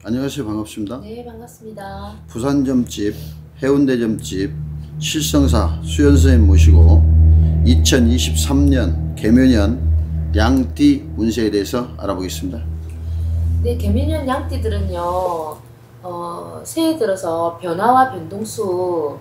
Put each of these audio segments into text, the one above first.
안녕하세요. 반갑습니다. 네, 반갑습니다. 부산점집, 해운대점집 실성사 수연 선생님 모시고 2023년 개묘년 양띠 운세에 대해서 알아보겠습니다. 네, 개미년 양띠들은요, 새해 들어서 변화와 변동수,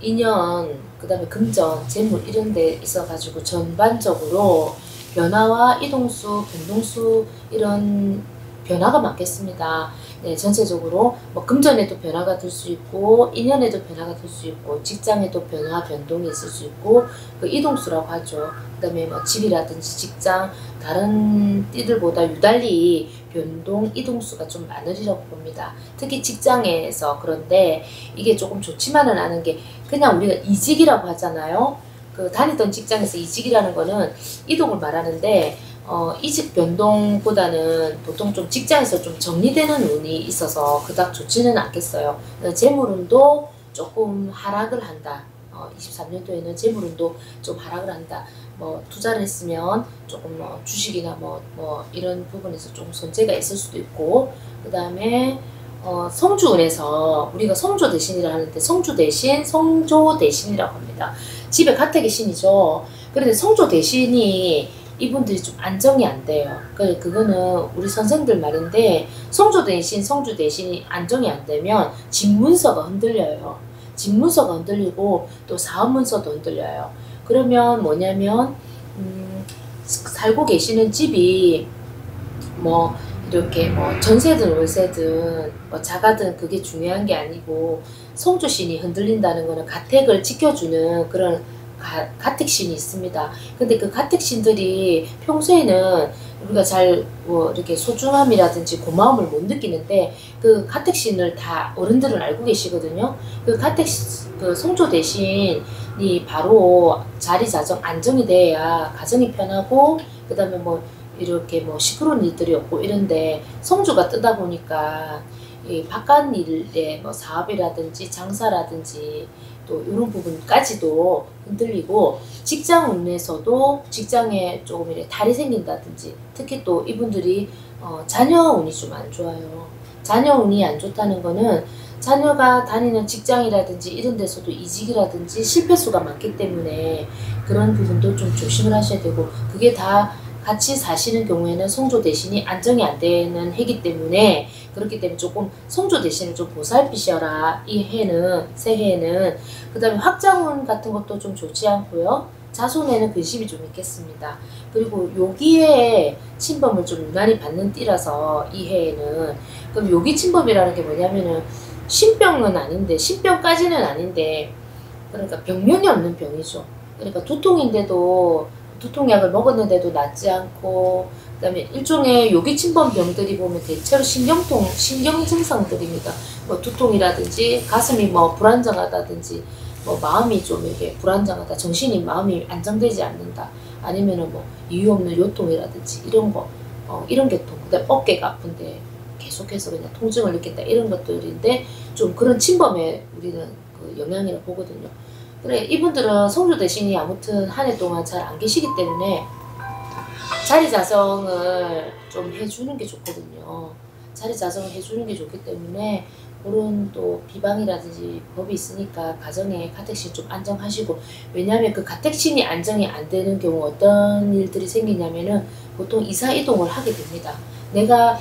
인연, 그 다음에 금전, 재물 이런 데 있어가지고 전반적으로 변화와 이동수, 변동수 이런 변화가 많겠습니다. 네, 전체적으로 뭐 금전에도 변화가 될 수 있고 인연에도 변화가 될 수 있고 직장에도 변화, 변동이 있을 수 있고 그 이동수라고 하죠. 그 다음에 뭐 집이라든지 직장 다른 띠들보다 유달리 변동, 이동수가 좀 많으리라고 봅니다. 특히 직장에서. 그런데 이게 조금 좋지만은 않은 게 그냥 우리가 이직이라고 하잖아요. 그 다니던 직장에서 이직이라는 거는 이동을 말하는데 이직 변동보다는 보통 좀 직장에서 좀 정리되는 운이 있어서 그닥 좋지는 않겠어요. 재물운도 조금 하락을 한다. 23년도에는 재물운도 좀 하락을 한다. 뭐 투자를 했으면 조금 뭐 주식이나 뭐 이런 부분에서 좀 손재가 있을 수도 있고, 그 다음에 성주운에서 우리가 성조 대신이라 하는데 성주 대신 성조 대신이라고 합니다. 집에 가택의 신이죠. 그런데 성조 대신이 이분들이 좀 안정이 안 돼요. 그거는 우리 선생들 말인데 성조 대신 성주 대신이 안정이 안 되면 집문서가 흔들려요. 집문서가 흔들리고 또 사업문서도 흔들려요. 그러면 뭐냐면 살고 계시는 집이 뭐 이렇게 뭐 전세든 월세든 뭐 자가든 그게 중요한 게 아니고 성주신이 흔들린다는 거는 가택을 지켜주는 그런 가택신이 있습니다. 근데 그 가택신들이 평소에는 우리가 잘 뭐 이렇게 소중함이라든지 고마움을 못 느끼는데 그 가택신을 다 어른들은 알고 계시거든요. 그 그 성조 대신이 바로 자리 자정 안정이 돼야 가정이 편하고, 그 다음에 뭐 이렇게 뭐 시끄러운 일들이 없고 이런데 성주가 뜨다 보니까 이 바깥 일에 뭐 사업이라든지 장사라든지 또 이런 부분까지도 흔들리고, 직장 운에서도 직장에 조금 이렇게 탈이 생긴다든지, 특히 또 이분들이 자녀 운이 좀 안 좋아요. 자녀 운이 안 좋다는 거는 자녀가 다니는 직장이라든지 이런 데서도 이직이라든지 실패수가 많기 때문에 그런 부분도 좀 조심을 하셔야 되고, 그게 다 같이 사시는 경우에는 성조 대신이 안정이 안 되는 해기 때문에, 그렇기 때문에 조금 성조 대신을 좀 보살피셔라. 이 해는, 새해에는. 그 다음에 확장운 같은 것도 좀 좋지 않고요. 자손에는 근심이 좀 있겠습니다. 그리고 요기에 침범을 좀 유난히 받는 띠라서 이 해에는. 그럼 요기 침범이라는 게 뭐냐면은 신병은 아닌데, 신병까지는 아닌데, 그러니까 병명이 없는 병이죠. 그러니까 두통인데도 두통약을 먹었는데도 낫지 않고, 그 다음에 일종의 요기 침범 병들이 보면 대체로 신경 증상들입니다. 뭐 두통이라든지 가슴이 뭐 불안정하다든지 뭐 마음이 좀 이렇게 불안정하다, 정신이 마음이 안정되지 않는다, 아니면은 뭐 이유 없는 요통이라든지 이런 거, 이런 계통, 그다음 어깨가 아픈데 계속해서 그냥 통증을 느낀다, 이런 것들인데 좀 그런 침범에 우리는 그 영향이라고 보거든요. 그래, 이분들은 성주 대신이 아무튼 한 해 동안 잘 안 계시기 때문에 자리 자정을 좀 해주는 게 좋거든요. 자리 자정을 해주는 게 좋기 때문에 그런 또 비방이라든지 법이 있으니까 가정에 가택신 좀 안정하시고, 왜냐하면 그 가택신이 안정이 안 되는 경우 어떤 일들이 생기냐면은 보통 이사 이동을 하게 됩니다. 내가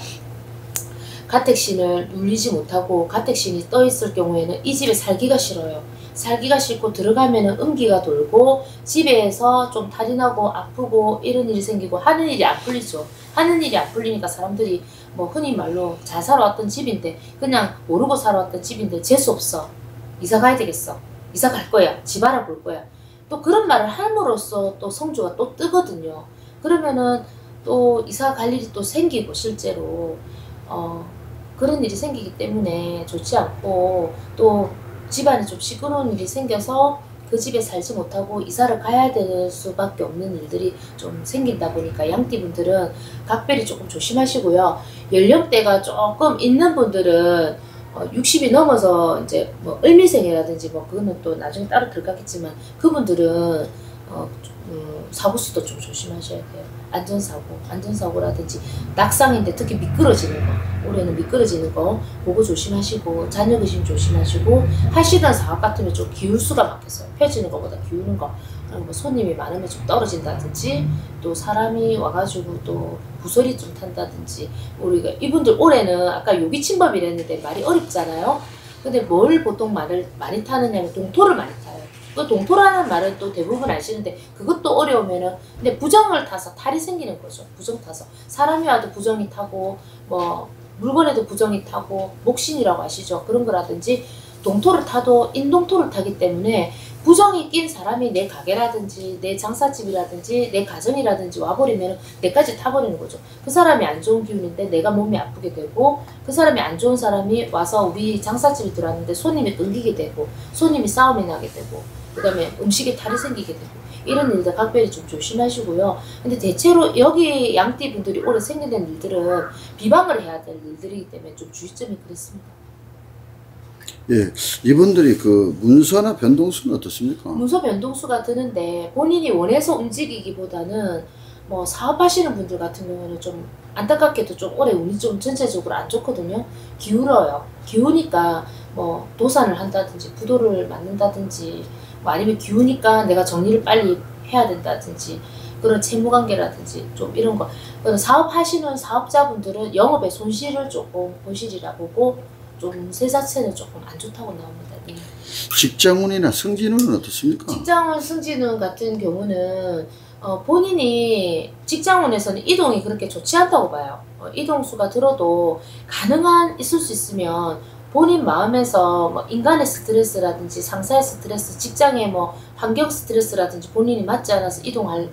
가택신을 눌리지 못하고 가택신이 떠 있을 경우에는 이 집에 살기가 싫어요. 살기가 싫고 들어가면은 음기가 돌고 집에서 좀 탈이 나고 아프고 이런 일이 생기고 하는 일이 안 풀리죠. 하는 일이 안 풀리니까 사람들이 뭐 흔히 말로 잘 살아왔던 집인데, 그냥 모르고 살아왔던 집인데 재수없어, 이사 가야 되겠어, 이사 갈 거야, 집 알아볼 거야, 또 그런 말을 함으로써 또 성주가 또 뜨거든요. 그러면은 또 이사 갈 일이 또 생기고 실제로 그런 일이 생기기 때문에 좋지 않고, 또 집안에 좀 시끄러운 일이 생겨서 그 집에 살지 못하고 이사를 가야 될 수밖에 없는 일들이 좀 생긴다 보니까 양띠분들은 각별히 조금 조심하시고요. 연령대가 조금 있는 분들은 60이 넘어서 이제 뭐 을미생이라든지 뭐 그거는 또 나중에 따로 들어가겠지만, 그분들은 사고수도 좀 조심하셔야 돼요. 안전사고라든지 낙상인데 특히 미끄러지는 거, 올해는 미끄러지는 거 그거 조심하시고, 자녀 의심 조심하시고, 하시던 사업 같으면 좀 기울 수가 많겠어요. 펴지는 것보다 기우는 거. 뭐 손님이 많으면 좀 떨어진다든지, 또 사람이 와가지고 또 부서리 좀 탄다든지. 우리가 이분들 올해는 아까 요기침범이랬는데 말이 어렵잖아요. 근데 뭘 보통 말을 많이 타느냐면 동토를 많이 타요. 그 동토라는 말은 또 대부분 아시는데 그것도 어려우면은, 근데 부정을 타서 탈이 생기는 거죠. 부정 타서 사람이 와도 부정이 타고, 뭐 물건에도 부정이 타고, 목신이라고 아시죠? 그런 거라든지, 동토를 타도 인동토를 타기 때문에 부정이 낀 사람이 내 가게라든지 내 장사집이라든지 내 가정이라든지 와버리면 내까지 타버리는 거죠. 그 사람이 안 좋은 기운인데 내가 몸이 아프게 되고, 그 사람이 안 좋은 사람이 와서 우리 장사집에 들어왔는데 손님이 끊기게 되고, 손님이 싸움이 나게 되고, 그 다음에 음식에 탈이 생기게 되고, 이런 일들 각별히 좀 조심하시고요. 근데 대체로 여기 양띠 분들이 올해 생기는 일들은 비방을 해야 될 일들이기 때문에 좀 주의점이 그렇습니다. 예, 이분들이 그 문서나 변동수는 어떻습니까? 문서 변동수가 드는데 본인이 원해서 움직이기보다는, 뭐 사업하시는 분들 같은 경우에는 좀 안타깝게도 좀 올해 운이 좀 전체적으로 안 좋거든요. 기울어요. 기우니까 뭐 도산을 한다든지 부도를 맞는다든지, 뭐 아니면 기우니까 내가 정리를 빨리 해야 된다든지, 그런 채무관계라든지 좀 이런 거. 사업하시는 사업자분들은 영업의 손실을 조금 본실이라 보고, 좀 세 자체는 조금 안 좋다고 나옵니다. 네. 직장운이나 승진운은 어떻습니까? 직장운 승진운 같은 경우는 본인이 직장운에서는 이동이 그렇게 좋지 않다고 봐요. 이동수가 들어도 가능한 있을 수 있으면 본인 마음에서 뭐 인간의 스트레스라든지 상사의 스트레스, 직장의 뭐 환경 스트레스라든지 본인이 맞지 않아서 이동할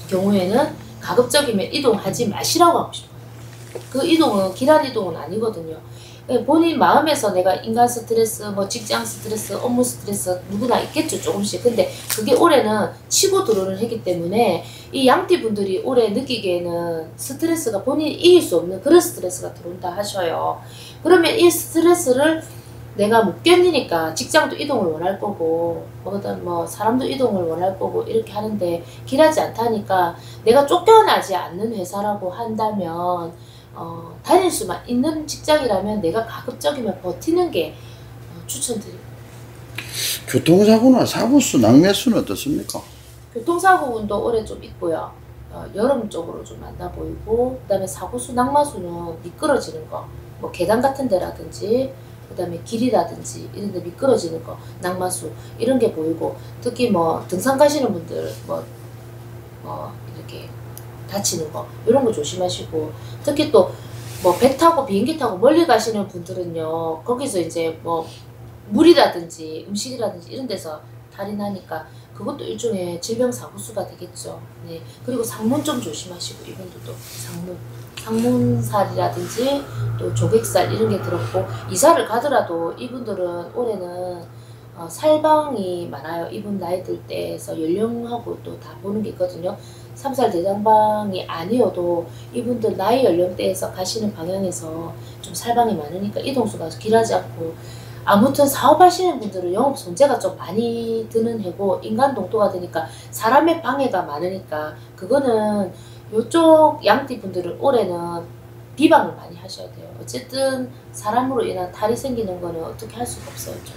경우에는 가급적이면 이동하지 마시라고 하고 싶어요. 그 이동은 기란 이동은 아니거든요. 본인 마음에서 내가 인간 스트레스, 뭐 직장 스트레스, 업무 스트레스 누구나 있겠죠, 조금씩. 근데 그게 올해는 치고 들어오는 해기 때문에 이 양띠 분들이 올해 느끼기에는 스트레스가 본인이 이길 수 없는 그런 스트레스가 들어온다 하셔요. 그러면 이 스트레스를 내가 못 견디니까 직장도 이동을 원할 거고, 뭐 사람도 이동을 원할 거고 이렇게 하는데 길하지 않다니까, 내가 쫓겨나지 않는 회사라고 한다면 다닐 수만 있는 직장이라면 내가 가급적이면 버티는 게 추천드립니다. 교통사고나 사고수, 낭매수는 어떻습니까? 교통사고 운도 올해 좀 있고요. 여름 쪽으로 좀 많아 보이고, 그 다음에 사고수, 낭마수는 미끄러지는 거, 뭐 계단 같은 데라든지, 그 다음에 길이라든지 이런 데 미끄러지는 거, 낭마수 이런 게 보이고, 특히 뭐 등산 가시는 분들 뭐 이렇게 다치는 거 이런 거 조심하시고, 특히 또 뭐 배 타고 비행기 타고 멀리 가시는 분들은요, 거기서 이제 뭐 물이라든지 음식이라든지 이런 데서 탈이 나니까 그것도 일종의 질병 사고수가 되겠죠. 네. 그리고 상문 좀 조심하시고, 이분들도 상문살이라든지 또 조객살 이런 게 들었고, 이사를 가더라도 이분들은 올해는 살방이 많아요. 이분 나이 들 때에서 연령하고 또 다 보는 게 있거든요. 3살 대장방이 아니어도 이분들 나이 연령대에서 가시는 방향에서 좀 살방이 많으니까 이동수가 길하지 않고, 아무튼 사업하시는 분들은 영업 손재가 좀 많이 드는 해고, 인간 동토가 되니까 사람의 방해가 많으니까, 그거는 요쪽 양띠 분들은 올해는 비방을 많이 하셔야 돼요. 어쨌든 사람으로 인한 탈이 생기는 거는 어떻게 할 수가 없어요. 좀.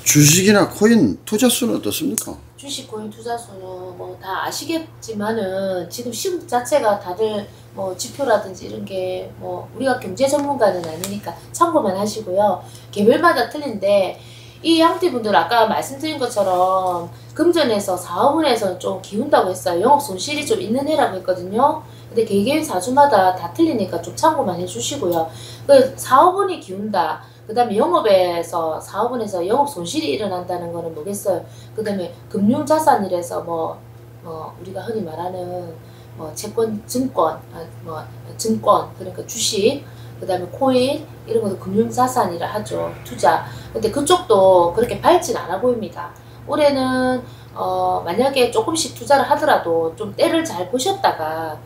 주식이나 코인 투자수는 어떻습니까? 주식, 코인 투자수는 뭐 다 아시겠지만은 지금 시국 자체가 다들 뭐 지표라든지 이런 게 뭐 우리가 경제 전문가는 아니니까 참고만 하시고요. 개별마다 틀린데, 이 양띠분들 아까 말씀드린 것처럼 금전에서 사업운에서 좀 기운다고 했어요. 영업 손실이 좀 있는 해라고 했거든요. 근데 개개인 사주마다 다 틀리니까 좀 참고만 해주시고요. 그 사업운이 기운다, 그 다음에 영업에서 사업운에서 영업 손실이 일어난다는 거는 뭐겠어요. 그 다음에 금융자산이라서 뭐 우리가 흔히 말하는 뭐 채권, 증권, 그러니까 주식, 그 다음에 코인 이런 것도 금융자산이라 하죠. 투자. 근데 그쪽도 그렇게 밝진 않아 보입니다. 올해는 만약에 조금씩 투자를 하더라도 좀 때를 잘 보셨다가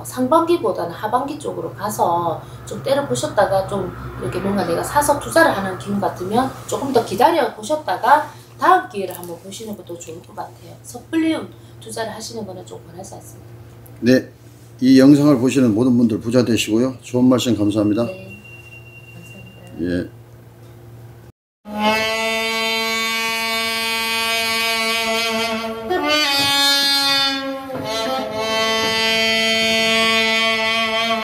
상반기보다는 하반기 쪽으로 가서 좀 때를 보셨다가 좀 이렇게 뭔가 내가 사서 투자를 하는 기운 같으면 조금 더 기다려 보셨다가 다음 기회를 한번 보시는 것도 좋을 것 같아요. 섣불리 투자를 하시는 거는 좀 권하지 않습니다. 네, 이 영상을 보시는 모든 분들 부자 되시고요. 좋은 말씀 감사합니다. 네, 감사합니다. 예.